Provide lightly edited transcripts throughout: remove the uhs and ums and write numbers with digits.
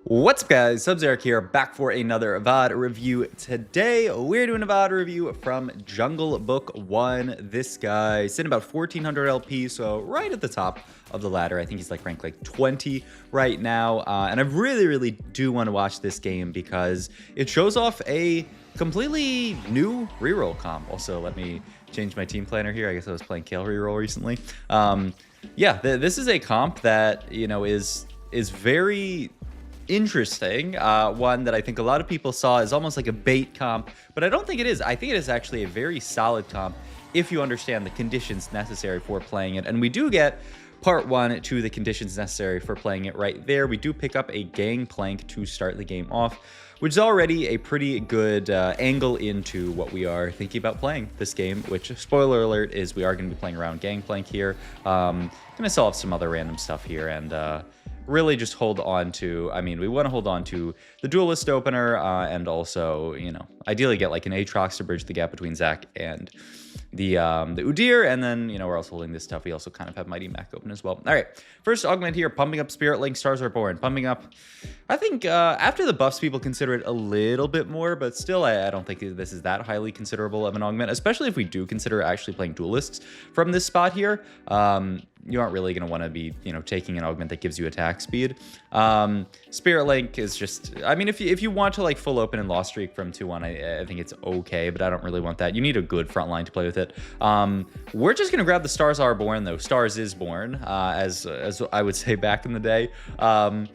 What's up, guys? Sub-Zeric here, back for another VOD review. Today, we're doing a VOD review from Jungle Book 1. This guy sitting about 1400 LP, so right at the top of the ladder. I think he's ranked 20 right now. And I really do want to watch this game because it shows off a completely new reroll comp. Also, let me change my team planner here. I guess I was playing Kale reroll recently. Yeah, this is a comp that, is very interesting. One that I think a lot of people saw as almost like a bait comp, but I don't think it is. I think it is actually a very solid comp if you understand the conditions necessary for playing it. And we do get part one to the conditions necessary for playing it right there. We do pick up a Gangplank to start the game off, which is already a pretty good angle into what we are thinking about playing this game, which, spoiler alert, is we are going to be playing around Gangplank here. Going to solve some other random stuff here and really just hold on to, we want to hold on to the Duelist opener and also, ideally get an Aatrox to bridge the gap between Zac and the Udyr, and then, we're also holding this stuff. We also kind of have Mighty Mac open as well. All right, first augment here, pumping up Spirit Link, Stars Are Born, pumping up. I think after the buffs, people consider it a little bit more, but still, I don't think this is that highly considerable of an augment, especially if we do consider actually playing Duelists from this spot here. You aren't really going to want to be, taking an augment that gives you attack speed. Spirit Link is just, if you want to full open and lost streak from 2-1, I think it's okay, but I don't really want that. You need a good front line to play with it. We're just going to grab the Stars Are Born, though. Stars is Born, as I would say back in the day. And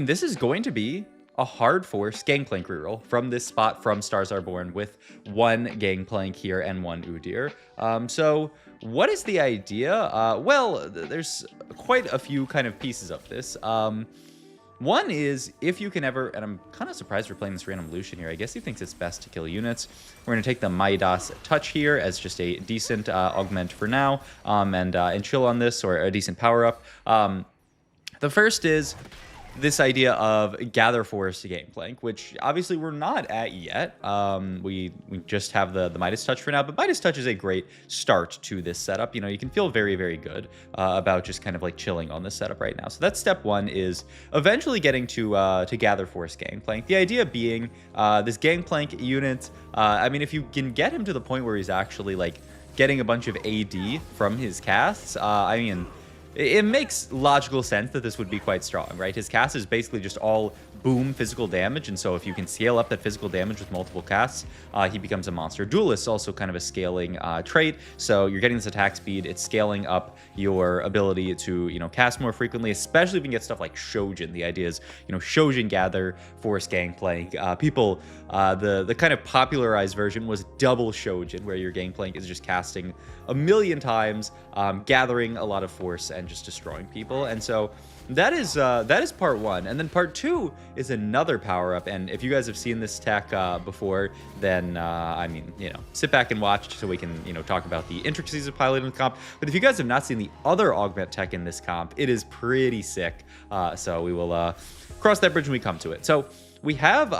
this is going to be a hard force Gangplank reroll from this spot from Stars Are Born with one Gangplank here and one Udyr. So what is the idea? Well, there's quite a few kind of pieces of this. One is if you can ever, and I'm kind of surprised we're playing this random Lucian here. I guess he thinks it's best to kill units. We're going to take the Midas Touch here as just a decent augment for now, and chill on this, or a decent power up. The first is this idea of Gather Force to Gangplank, which obviously we're not at yet. We just have the Midas Touch for now, but Midas Touch is a great start to this setup. You can feel very good about just kind of chilling on this setup right now. So that's step one, is eventually getting to Gather Force Gangplank. The idea being this Gangplank unit, if you can get him to the point where he's actually getting a bunch of AD from his casts, it makes logical sense that this would be quite strong, right? His cast is basically just all boom physical damage, and so if you can scale up that physical damage with multiple casts, he becomes a monster. Duelist is also kind of a scaling trait, so you're getting this attack speed. It's scaling up your ability to, cast more frequently, especially if you can get stuff like Shojin. The idea is, Shojin Gather Force Gangplank. The kind of popularized version was double Shojin, where your Gangplank is just casting a million times, gathering a lot of force and just destroying people. And so that is part one. And then part two is another power up. And if you guys have seen this tech before, then sit back and watch so we can talk about the intricacies of piloting the comp. But if you guys have not seen the other augment tech in this comp, it is pretty sick. So we will cross that bridge when we come to it. So we have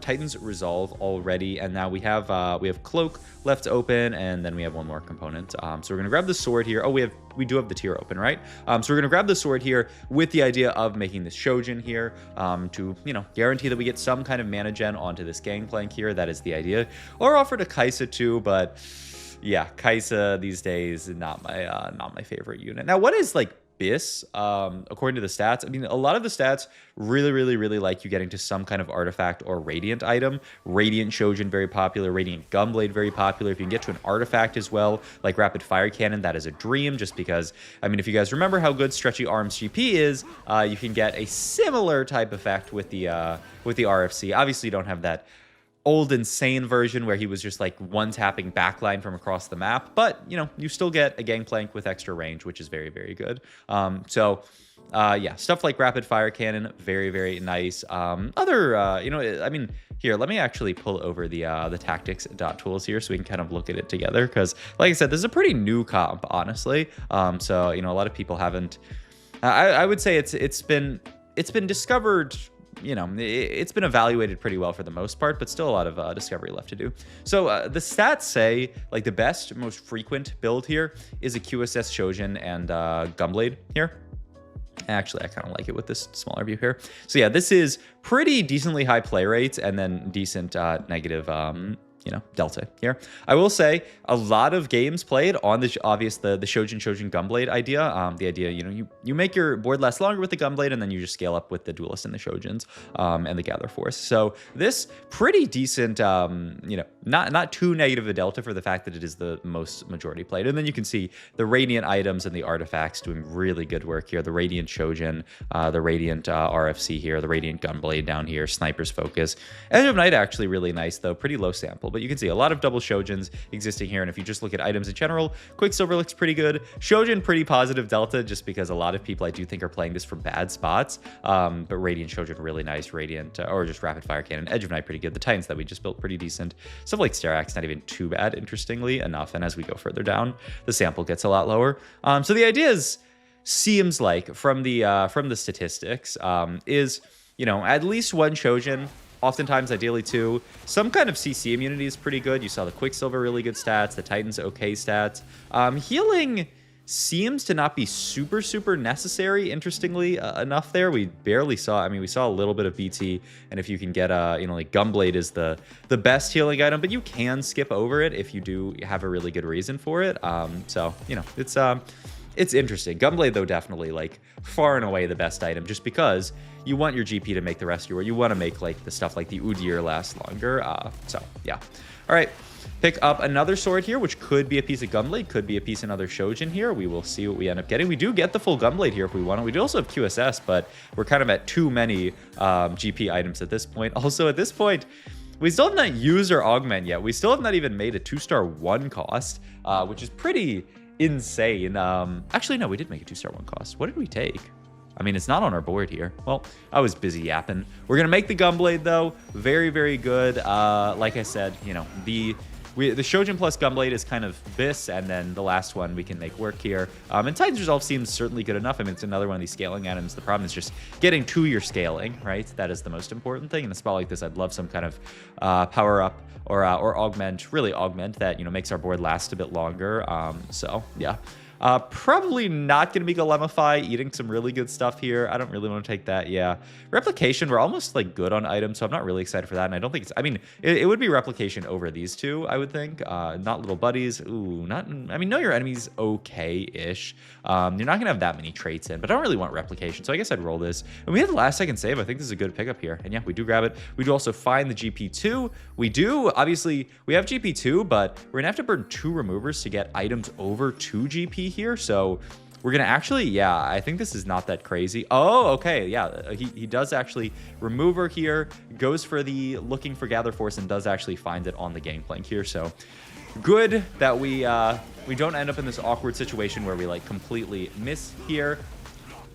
Titan's Resolve already, and now we have Cloak left open, and then we have one more component. So we're gonna grab the sword here. Oh, we do have the tier open, right? So we're gonna grab the sword here with the idea of making this Shojin here to guarantee that we get some kind of mana gen onto this Gangplank here. That is the idea. Or offer to Kai'Sa too, but yeah, Kai'Sa these days not my favorite unit. Now, what is Biss, according to the stats, a lot of the stats really like you getting to some kind of artifact or radiant item. Radiant Shojin, very popular. Radiant Gunblade, very popular. If you can get to an artifact as well, like Rapid Fire Cannon, that is a dream, just because, if you guys remember how good Stretchy Arms GP is, you can get a similar type effect with the RFC. Obviously, you don't have that old insane version where he was just one-tapping backline from across the map, but you still get a Gangplank with extra range, which is very good. Yeah, stuff like Rapid Fire Cannon, very nice. Here, let me actually pull over the tactics.tools here so we can kind of look at it together, because like I said, this is a pretty new comp, honestly. So a lot of people haven't, I would say it's been discovered. It's been evaluated pretty well for the most part, but still a lot of discovery left to do. So the stats say the best, most frequent build here is a QSS Shojin and Gunblade here. Actually, I kind of like it with this smaller view here. So yeah, this is pretty decently high play rates and then decent negative delta here. I will say a lot of games played on the Shojin Gunblade idea. The idea, you make your board last longer with the Gunblade, and then you just scale up with the Duelist and the Shojins and the Gather Force. So this pretty decent, not too negative a delta for the fact that it is the most majority played. And then you can see the Radiant items and the artifacts doing really good work here. The Radiant Shojin, the Radiant RFC here, the Radiant Gunblade down here, Sniper's Focus. Edge of Night actually really nice though, pretty low sample. But you can see a lot of double Shojins existing here. And if you just look at items in general, Quicksilver looks pretty good. Shojin, pretty positive delta, just because a lot of people I do think are playing this for bad spots. But Radiant Shojin, really nice. Radiant, or just Rapid Fire Cannon. Edge of Night, pretty good. The Titans that we just built, pretty decent. Stuff like Sterax, not even too bad, interestingly enough. And as we go further down, the sample gets a lot lower. So the idea seems like from the statistics, is, at least one Shojin, oftentimes, ideally two. Some kind of CC immunity is pretty good. You saw the Quicksilver, really good stats. The Titans, okay stats. Healing seems to not be super necessary, interestingly enough there. We barely saw, we saw a little bit of BT, and if you can get, like Gunblade is the best healing item, but you can skip over it if you do have a really good reason for it. So, it's interesting. Gunblade, though, definitely, like, far and away the best item, just because you want your GP to make the rest of your, you want to make, like, the stuff like the Udyr last longer. So, yeah. All right. Pick up another sword here, which could be a piece of Gunblade, could be a piece of another Shojin here. We will see what we end up getting. We do get the full Gunblade here if we want it. We do also have QSS, but we're kind of at too many GP items at this point. Also, at this point, we still have not used our Augment yet. We still have not even made a 2-star 1 cost, which is pretty insane. Actually, no, we did make a 2-star 1 cost. What did we take? It's not on our board here. Well, I was busy yapping. We're going to make the Gunblade, though. Very, very good. Like I said, the Shojin plus Gunblade is kind of this, and then the last one we can make work here. And Titan's Resolve seems certainly good enough. It's another one of these scaling items. The problem is just getting to your scaling, right? That is the most important thing. In a spot like this, I'd love some kind of power up or augment, really augment that, makes our board last a bit longer. So, yeah. Probably not going to be Golemify, eating some really good stuff here. I don't really want to take that. Yeah. Replication, we're almost like good on items, so I'm not really excited for that. And I don't think it's, it would be Replication over these two, I would think. Not Little Buddies. Ooh, not, Know Your Enemy's okay-ish. You're not going to have that many traits in, but I don't really want Replication. So I guess I'd roll this. And we have the last second save. I think this is a good pickup here. And yeah, we do grab it. We do also find the GP2. We do, obviously, we have GP2, but we're going to have to burn 2 removers to get items over 2 GP here. So we're gonna actually, yeah, I think this is not that crazy. Oh, okay, yeah, he does actually remove her here, goes for the looking for Gather Force, and does actually find it on the Gangplank here. So good that we don't end up in this awkward situation where we like completely miss here.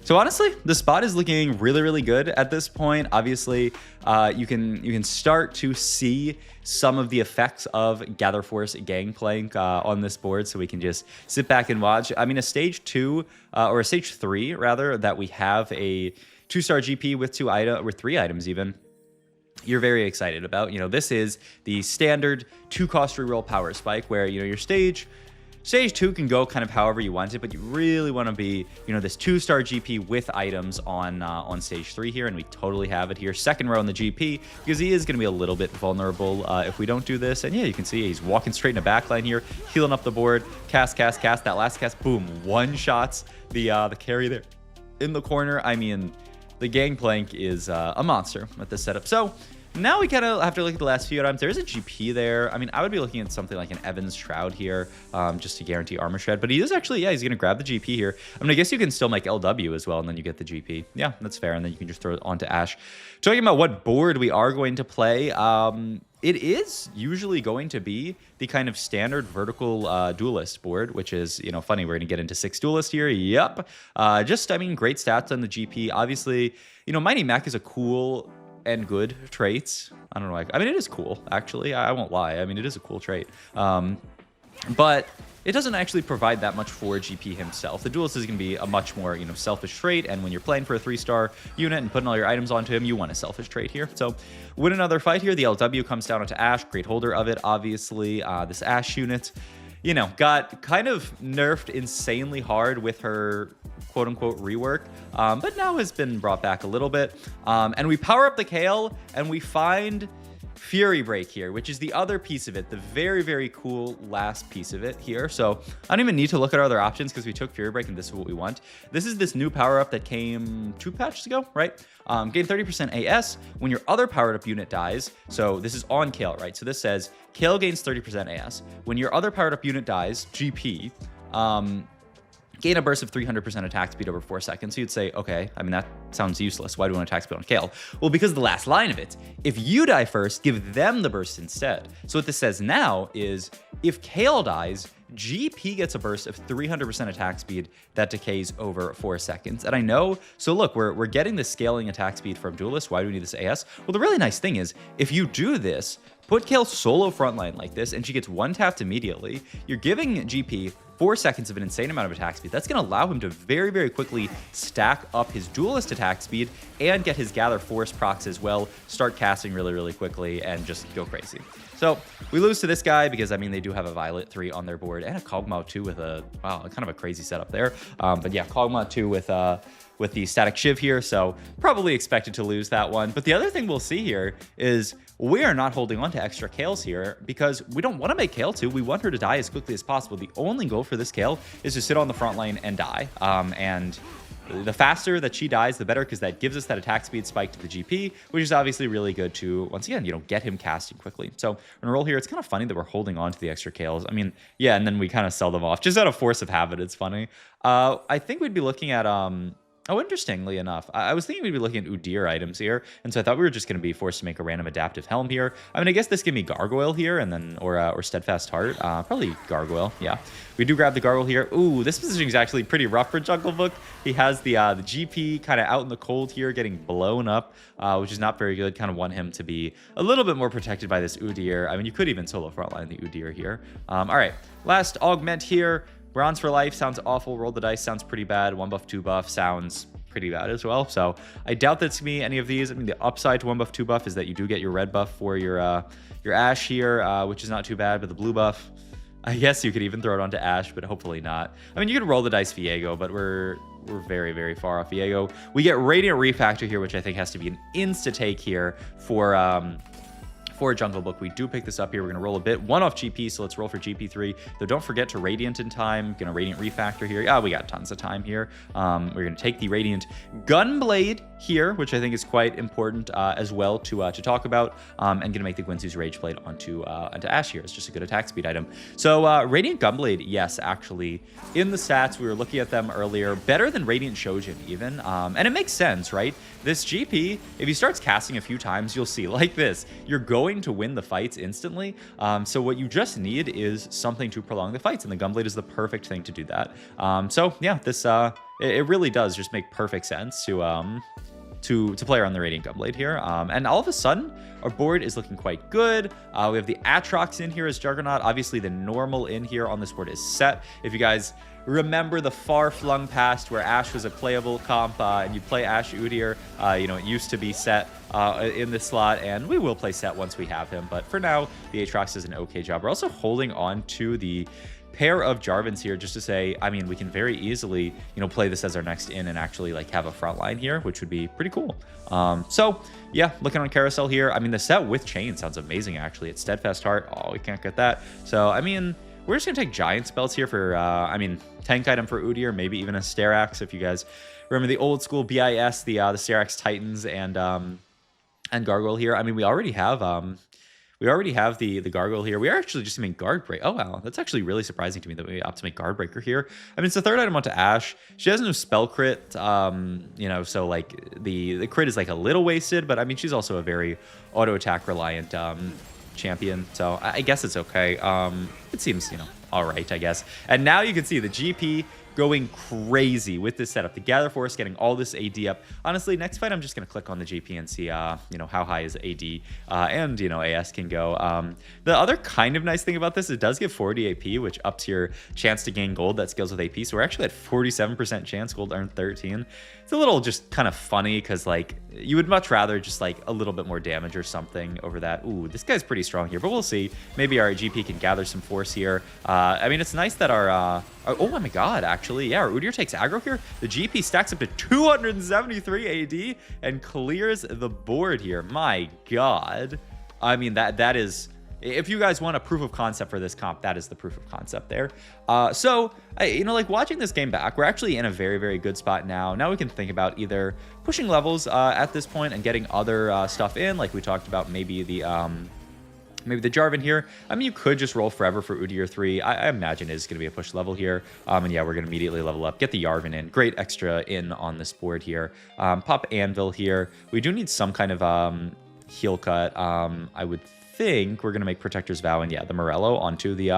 So honestly, the spot is looking really good at this point. Obviously, you can start to see some of the effects of Gather Force Gangplank on this board, so we can just sit back and watch. A stage 2 or a stage 3 rather, that we have a 2-star GP with 2 items or 3 items even. You're very excited about. This is the standard 2-cost reroll power spike where your Stage 2 can go kind of however you want it, but you really want to be, this 2-star GP with items on stage 3 here, and we totally have it here. Second row on the GP, because he is going to be a little bit vulnerable if we don't do this. And yeah, you can see he's walking straight in a backline here, healing up the board, cast. That last cast, boom, one-shots the carry there in the corner. The Gangplank is a monster at this setup. So now we kind of have to look at the last few items. There's a GP there. I would be looking at something like an Evans Shroud here, just to guarantee armor shred. But he is actually, yeah, he's going to grab the GP here. I guess you can still make LW as well, and then you get the GP. Yeah, that's fair. And then you can just throw it onto Ash. Talking about what board we are going to play, it is usually going to be the kind of standard vertical duelist board, which is, funny. We're going to get into 6 duelist here. Yep. Great stats on the GP. Obviously, Mighty Mech is a cool and good traits. I don't know. It is cool, actually. I won't lie. It is a cool trait. But it doesn't actually provide that much for GP himself. The duelist is going to be a much more, selfish trait. And when you're playing for a 3-star unit and putting all your items onto him, you want a selfish trait here. So win another fight here. The LW comes down onto Ash. Great holder of it, obviously. This Ash unit you know, got kind of nerfed insanely hard with her quote-unquote rework, but now has been brought back a little bit. And we power up the Kale, and we find Fury Break here, which is the other piece of it, the very, very cool last piece of it here. So I don't even need to look at our other options because we took Fury Break and this is what we want. This is this new power-up that came 2 patches ago, right? Gain 30% AS when your other powered-up unit dies. So this is on Kale, right? So this says Kale gains 30% AS. When your other powered-up unit dies, GP, gain a burst of 300% attack speed over 4 seconds. So you'd say, okay, I mean, that sounds useless. Why do we want attack speed on Kale? Well, because of the last line of it. If you die first, give them the burst instead. So what this says now is if Kale dies, GP gets a burst of 300% attack speed that decays over 4 seconds. And I know, so look, we're getting the scaling attack speed from Duelist. Why do we need this AS? Well, the really nice thing is if you do this, put Kale solo frontline like this, and she gets one tapped immediately, you're giving GP 4 seconds of an insane amount of attack speed. That's going to allow him to very, very quickly stack up his Duelist attack speed and get his Gather Force procs as well, start casting really, really quickly, and just go crazy. So we lose to this guy because, I mean, they do have a Violet 3 on their board and a Kog'Maw 2 with a, wow, kind of a crazy setup there. But yeah, Kog'Maw 2 with the Static Shiv here, so probably expected to lose that one. But the other thing we'll see here is we are not holding on to extra Kales here because we don't want to make Kale 2. We want her to die as quickly as possible. The only goal for this Kale is to sit on the front line and die. And the faster that she dies, the better, because that gives us that attack speed spike to the GP, which is obviously really good to, once again, you know, get him casting quickly. So in a roll here, it's kind of funny that we're holding on to the extra Kales. I mean, yeah, and then we kind of sell them off just out of force of habit. It's funny. I think we'd be looking at oh, interestingly enough, I was thinking we'd be looking at Udyr items here, and so I thought we were just going to be forced to make a random adaptive helm here. I mean, I guess this give me Gargoyle here, and then or Steadfast Heart, probably Gargoyle. Yeah, we do grab the Gargoyle here. Ooh, this position is actually pretty rough for Jungle Book. He has the GP kind of out in the cold here, getting blown up, which is not very good. Kind of want him to be a little bit more protected by this Udyr. I mean, you could even solo frontline the Udyr here. All right, last augment here. Bronze for life sounds awful. Roll the dice sounds pretty bad. 1 buff, 2 buff sounds pretty bad as well. So I doubt that's gonna be any of these. I mean, the upside to 1 buff, 2 buff is that you do get your red buff for your Ashe here, which is not too bad. But the blue buff, I guess you could even throw it onto Ashe, but hopefully not. I mean, you could roll the dice Viego, but we're very, very far off Viego. We get Radiant Refactor here, which I think has to be an insta take here for Jungle Book. We do pick this up here. We're going to roll a bit. 1 off GP, so let's roll for GP3. Though don't forget to Radiant in time. Going to Radiant Refactor here. Yeah, we got tons of time here. We're going to take the Radiant Gunblade here, which I think is quite important as well to talk about. And going to make the Guinsoo's Rage Blade onto Ashe here. It's just a good attack speed item. So Radiant Gunblade, yes, actually. In the stats, we were looking at them earlier. Better than Radiant Shojin even. And it makes sense, right? This GP, if he starts casting a few times, you'll see like this. You're going to win the fights instantly. So what you just need is something to prolong the fights, and the Gunblade is the perfect thing to do that. So yeah, this it really does just make perfect sense to play around the Radiant Gunblade here. And all of a sudden, our board is looking quite good. We have the Atrox in here as Juggernaut. Obviously, the normal in here on this board is set. If you guys remember the far-flung past where Ashe was a playable comp and you play Ashe Udyr, you know, it used to be set in this slot, and we will play set once we have him. But for now, the Atrox does an okay job. We're also holding on to the pair of Jarvans here just to say, I mean, we can very easily, you know, play this as our next in and actually like have a front line here, which would be pretty cool. So yeah, looking on Carousel here, I mean, the set with Chain sounds amazing actually. It's Steadfast Heart. Oh, we can't get that. So I mean, we're just gonna take Giant Spells here for I mean, tank item for Udyr, maybe even a Sterax if you guys remember the old school BIS, the Sterax Titans and Gargoyle here. I mean, we already have the Gargoyle here. We are actually just going to make Guard Break. Oh, wow. That's actually really surprising to me that we opt to make Guard Breaker here. I mean, it's the 3rd item onto Ashe. She has no spell crit, you know, so like the crit is like a little wasted, but I mean, she's also a very auto attack reliant champion. So I guess it's okay. It seems, you know, all right, I guess. And now you can see the GP going crazy with this setup. The Gather Force getting all this AD up. Honestly, next fight, I'm just going to click on the GP and see, you know, how high his AD and, you know, AS can go. The other kind of nice thing about this, it does give 40 AP, which ups your chance to gain gold that scales with AP. So we're actually at 47% chance, gold earned 13. It's a little just kind of funny because, like, you would much rather just, like, a little bit more damage or something over that. Ooh, this guy's pretty strong here, but we'll see. Maybe our GP can gather some force here. I mean, it's nice that our... oh my god, actually. Yeah, our Udyr takes aggro here. The GP stacks up to 273 AD and clears the board here. My god. I mean, that is... If you guys want a proof of concept for this comp, that is the proof of concept there. So, you know, like watching this game back, we're actually in a very, very good spot now. Now we can think about either pushing levels at this point and getting other stuff in, like we talked about, maybe the Jarvan here. I mean, you could just roll forever for Udyr 3. I imagine it is going to be a push level here. And yeah, we're going to immediately level up, get the Jarvan in. Great extra in on this board here. Pop Anvil here. We do need some kind of heal cut. I would think we're going to make Protector's Vow and yeah, the Morello onto the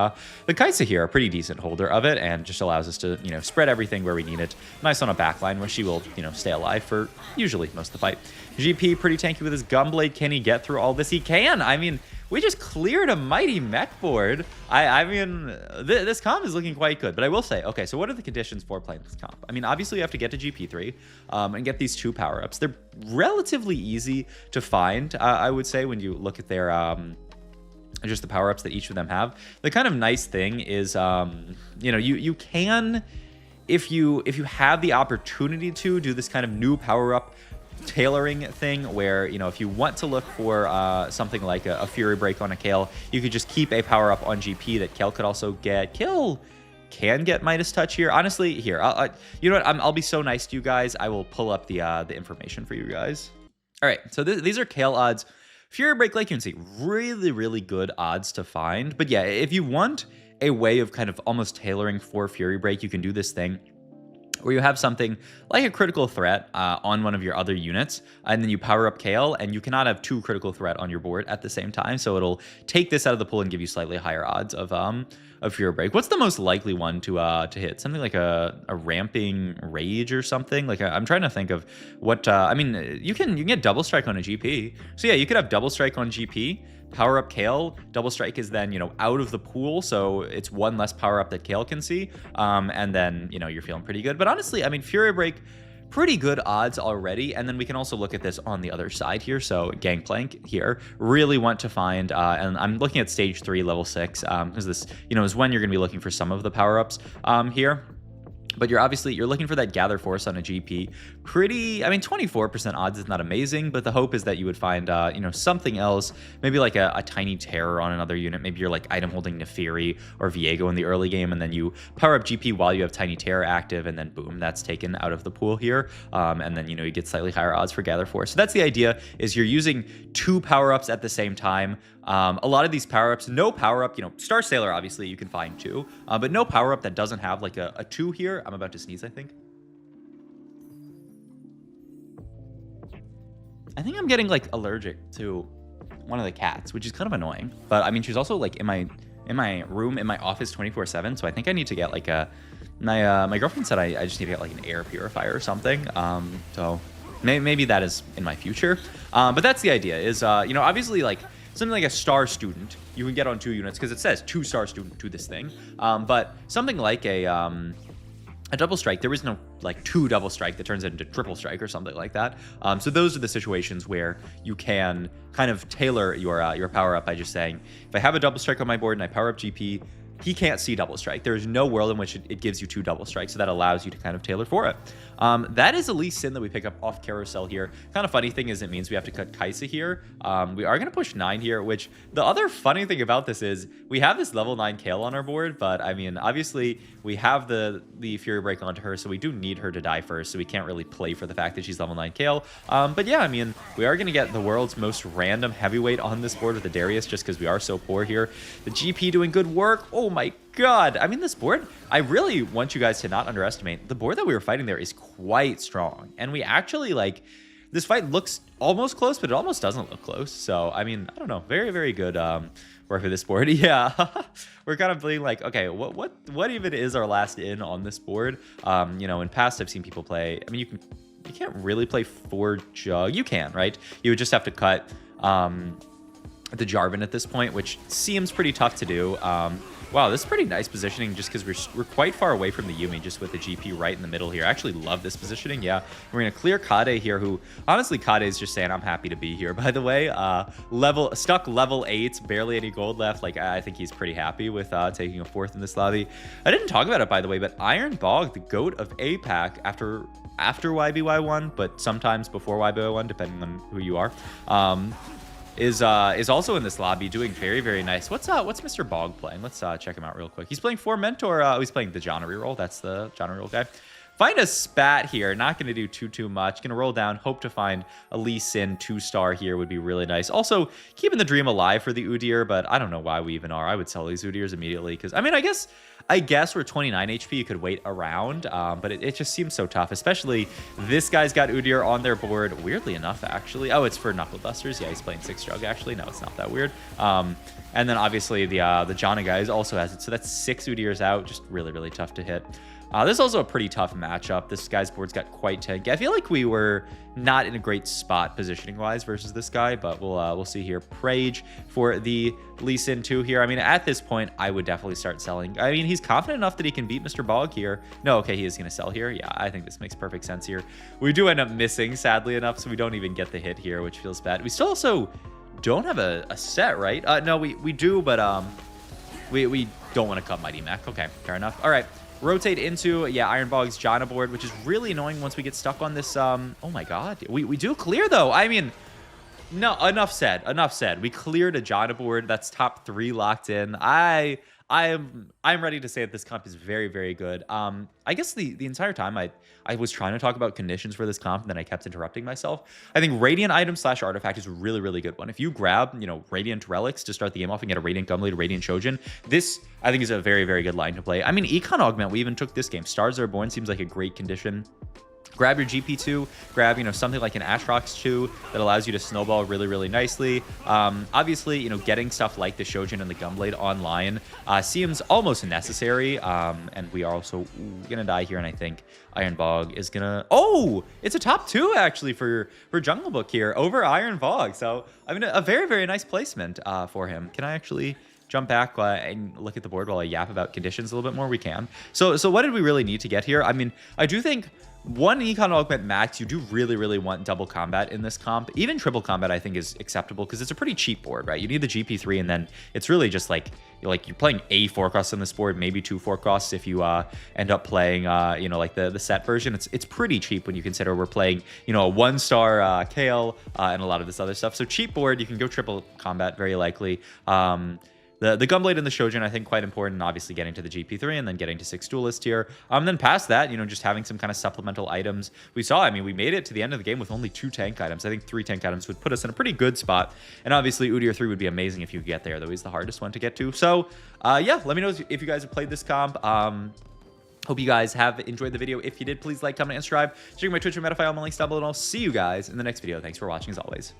Kai'Sa here, a pretty decent holder of it, and just allows us to, you know, spread everything where we need it. Nice on a backline where she will, you know, stay alive for usually most of the fight. GP pretty tanky with his Gunblade. Can he get through all this? He can. I mean, we just cleared a mighty mech board. I mean, this comp is looking quite good. But I will say, okay, so what are the conditions for playing this comp? I mean, obviously you have to get to GP3 and get these 2 power-ups. They're relatively easy to find, I would say, when you look at their... just the power-ups that each of them have. The kind of nice thing is, you know, you can, if you have the opportunity to do this kind of new power-up tailoring thing where, you know, if you want to look for something like a Fury Break on a Kayle, you could just keep a power-up on GP that Kayle could also get. Kayle can get Midas Touch here. Honestly, here, you know what? I'll be so nice to you guys. I will pull up the information for you guys. All right, so these are Kayle odds. Fury Break, like you can see, really, really good odds to find. But yeah, if you want a way of kind of almost tailoring for Fury Break, you can do this thing where you have something like a critical threat on one of your other units, and then you power up Kayle, and you cannot have 2 critical threat on your board at the same time, so it'll take this out of the pool and give you slightly higher odds of Fury Break. What's the most likely one to hit? Something like a Ramping Rage or something? Like I'm trying to think of what, I mean, you can get Double Strike on a GP. So yeah, you could have Double Strike on GP, power up Kayle. Double Strike is then, you know, out of the pool, so it's 1 less power up that Kayle can see, and then, you know, you're feeling pretty good. But honestly, I mean, Fury Break, pretty good odds already. And then we can also look at this on the other side here. So Gangplank here, really want to find, and I'm looking at stage 3, level 6, because this, you know, is when you're going to be looking for some of the power-ups here. But you're looking for that Gather Force on a GP. Pretty, I mean, 24% odds is not amazing, but the hope is that you would find, you know, something else, maybe like a Tiny Terror on another unit. Maybe you're like item holding Neferi or Viego in the early game, and then you power up GP while you have Tiny Terror active, and then boom, that's taken out of the pool here. And then, you know, you get slightly higher odds for Gather Force. So that's the idea, is you're using 2 power-ups at the same time. A lot of these power-ups, no power-up, you know, Star Sailor, obviously, you can find 2, but no power-up that doesn't have like a 2 here. I'm about to sneeze, I think. I think I'm getting like allergic to one of the cats, which is kind of annoying. But I mean, she's also like in my room, in my office 24/7. So I think I need to get like my girlfriend said I just need to get like an air purifier or something. So maybe that is in my future. But that's the idea is, you know, obviously like something like a Star Student, you can get on 2 units because it says 2 Star Student to this thing. But something like a Double Strike, there is no like 2 Double Strike that turns into Triple Strike or something like that. So those are the situations where you can kind of tailor your power up by just saying, if I have a Double Strike on my board and I power up GP, he can't see Double Strike. There is no world in which it gives you 2 Double Strikes, so that allows you to kind of tailor for it. That is the least sin that we pick up off Carousel here. Kind of funny thing is it means we have to cut Kai'Sa here. We are going to push 9 here, which the other funny thing about this is we have this level 9 Kayle on our board, but I mean, obviously we have the Fury Break onto her, so we do need her to die first, so we can't really play for the fact that she's level 9 Kayle. But yeah, I mean, we are going to get the world's most random heavyweight on this board with the Darius, just because we are so poor here. The GP doing good work. Oh my god. I mean, this board, I really want you guys to not underestimate. The board that we were fighting there is quite strong. And we actually, like, this fight looks almost close, but it almost doesn't look close. So, I mean, I don't know. Very, very good work for this board. Yeah, we're kind of being like, okay, what even is our last in on this board? You know, in past, I've seen people play. I mean, you can't really play 4 Jug. You can, right? You would just have to cut the Jarvan at this point, which seems pretty tough to do. Wow, this is pretty nice positioning just because we're quite far away from the Yuumi, just with the GP right in the middle here. I actually love this positioning. Yeah, we're going to clear Kade here, who, honestly, Kade is just saying, I'm happy to be here, by the way. Stuck level 8, barely any gold left. Like, I think he's pretty happy with taking a 4th in this lobby. I didn't talk about it, by the way, but Iron Bog, the GOAT of APAC, after YBY1, but sometimes before YBY1, depending on who you are, is also in this lobby doing very, very nice. What's Mr. Bog playing? Let's check him out real quick. He's playing 4 Mentor. He's playing the Janna reroll. That's the Janna reroll guy. Find a spat here. Not going to do too much. Going to roll down. Hope to find a Lee Sin 2-star here would be really nice. Also, keeping the dream alive for the Udyr, but I don't know why we even are. I would sell these Udyrs immediately because, I mean, I guess we're 29 HP. You could wait around, but it just seems so tough, especially this guy's got Udyr on their board. Weirdly enough, actually. Oh, it's for Knuckle Dusters. Yeah, he's playing 6 Jug, actually. No, it's not that weird. And then, obviously, the Janna guys also has it. So that's 6 Udyrs out. Just really, really tough to hit. This is also a pretty tough matchup. This guy's board's got quite tanky. I feel like we were not in a great spot positioning-wise versus this guy, but we'll see here. Prage for the Lee Sin 2 here. I mean, at this point, I would definitely start selling. I mean, he's confident enough that he can beat Mr. Bog here. No, okay, he is going to sell here. Yeah, I think this makes perfect sense here. We do end up missing, sadly enough, so we don't even get the hit here, which feels bad. We still also don't have a set, right? No, we do, but we don't want to cut Mighty Mech. Okay, fair enough. All right. Rotate into, yeah, Iron Bog's Janna board, which is really annoying once we get stuck on this. Oh my god. We do clear, though. I mean, no, enough said. Enough said. We cleared a Janna board. That's top 3 locked in. I'm ready to say that this comp is very, very good. I guess the entire time I was trying to talk about conditions for this comp, and then I kept interrupting myself. I think Radiant item / artifact is a really, really good one. If you grab, you know, Radiant relics to start the game off and get a Radiant Gumblade, Radiant Shojin, this I think is a very, very good line to play. I mean, Econ Augment, we even took this game. Stars Are Born seems like a great condition. Grab your GP2, grab, you know, something like an Ashrocks 2 that allows you to snowball really, really nicely. Obviously, you know, getting stuff like the Shojin and the Gumblade online seems almost necessary. And we are also going to die here, and I think Iron Bog is going to... Oh! It's a top 2, actually, for Jungle Book here over Iron Bog. So, I mean, a very, very nice placement for him. Can I actually jump back and look at the board while I yap about conditions a little bit more? We can. So what did we really need to get here? I mean, I do think... 1 Econ Augment max, you do really, really want double combat in this comp. Even triple combat, I think, is acceptable because it's a pretty cheap board, right? You need the GP3, and then it's really just like you're playing a 4-cross on this board, maybe 2 4-cross if you end up playing, you know, like the set version. It's pretty cheap when you consider we're playing, you know, a 1-star Kale and a lot of this other stuff. So cheap board, you can go triple combat very likely. The Gunblade and the Shojin, I think, quite important. Obviously, getting to the GP3 and then getting to 6 Duelist here. Then past that, you know, just having some kind of supplemental items. We saw, I mean, we made it to the end of the game with only 2 tank items. I think 3 tank items would put us in a pretty good spot. And obviously, Udyr 3 would be amazing if you could get there, though he's the hardest one to get to. So, yeah, let me know if you guys have played this comp. Hope you guys have enjoyed the video. If you did, please like, comment, and subscribe. Check my Twitch and Metafile, all my links down below, and I'll see you guys in the next video. Thanks for watching, as always.